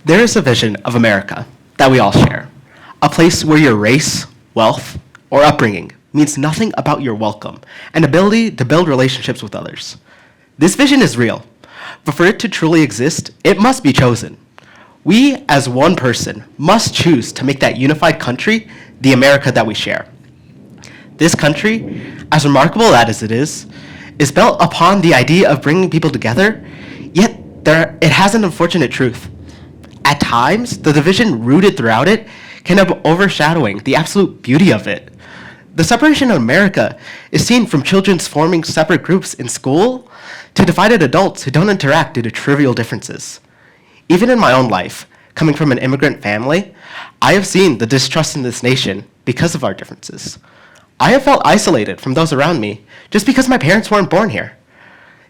There is a vision of America that we all share, a place where your race, wealth, or upbringing means nothing about your welcome and ability to build relationships with others. This vision is real, but for it to truly exist, it must be chosen. We, as one person, must choose to make that unified country the America that we share. This country, as remarkable as it is built upon the idea of bringing people together, yet it has an unfortunate truth. At times, the division rooted throughout it can have overshadowing the absolute beauty of it. The separation of America is seen from children forming separate groups in school to divided adults who don't interact due to trivial differences. Even in my own life, coming from an immigrant family, I have seen the distrust in this nation because of our differences. I have felt isolated from those around me just because my parents weren't born here.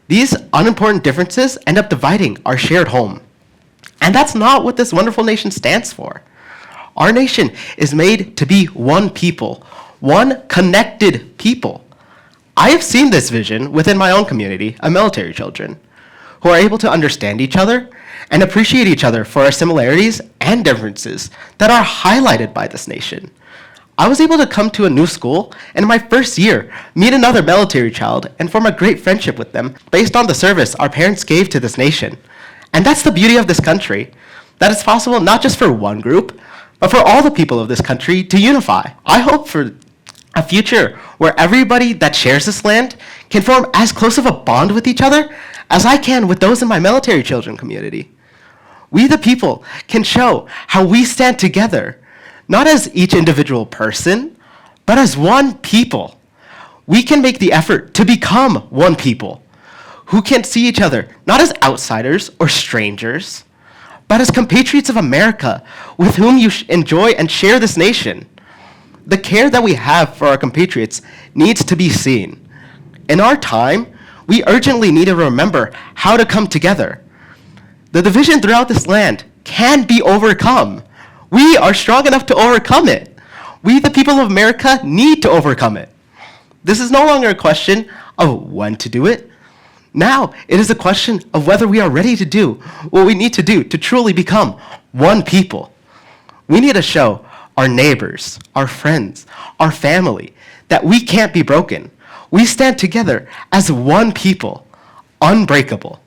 These unimportant differences end up dividing our shared home. And that's not what this wonderful nation stands for. Our nation is made to be one people, one connected people. I have seen this vision within my own community of military children who are able to understand each other and appreciate each other for our similarities and differences that are highlighted by this nation. I was able to come to a new school and in my first year meet another military child and form a great friendship with them based on the service our parents gave to this nation. And that's the beauty of this country, that it's possible not just for one group, but for all the people of this country to unify. I hope for a future where everybody that shares this land can form as close of a bond with each other as I can with those in my military children community. We the people can show how we stand together, not as each individual person, but as one people. We can make the effort to become one people who can see each other not as outsiders or strangers, but as compatriots of America with whom you enjoy and share this nation. The care that we have for our compatriots needs to be seen. In our time, we urgently need to remember how to come together. The division throughout this land can be overcome. We are strong enough to overcome it. We, the people of America, need to overcome it. This is no longer a question of when to do it. Now, it is a question of whether we are ready to do what we need to do to truly become one people. We need to show our neighbors, our friends, our family, that we can't be broken. We stand together as one people, unbreakable.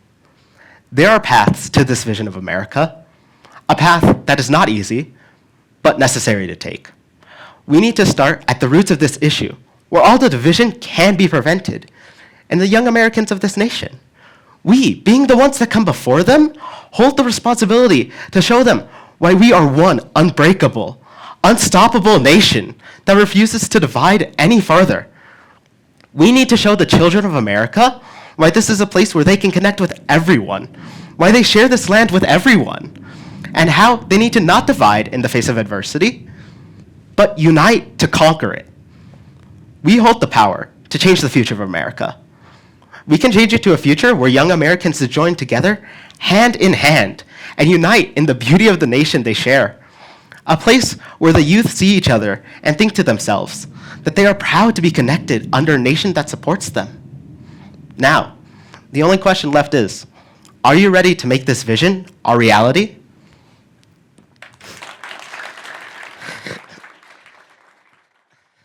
There are paths to this vision of America, a path that is not easy, but necessary to take. We need to start at the roots of this issue, where all the division can be prevented, and the young Americans of this nation. We, being the ones that come before them, hold the responsibility to show them why we are one unbreakable, unstoppable nation that refuses to divide any further. We need to show the children of America why this is a place where they can connect with everyone, why they share this land with everyone, and how they need to not divide in the face of adversity, but unite to conquer it. We hold the power to change the future of America. We can change it to a future where young Americans join together, hand in hand, and unite in the beauty of the nation they share. A place where the youth see each other and think to themselves that they are proud to be connected under a nation that supports them. Now, the only question left is, are you ready to make this vision our reality?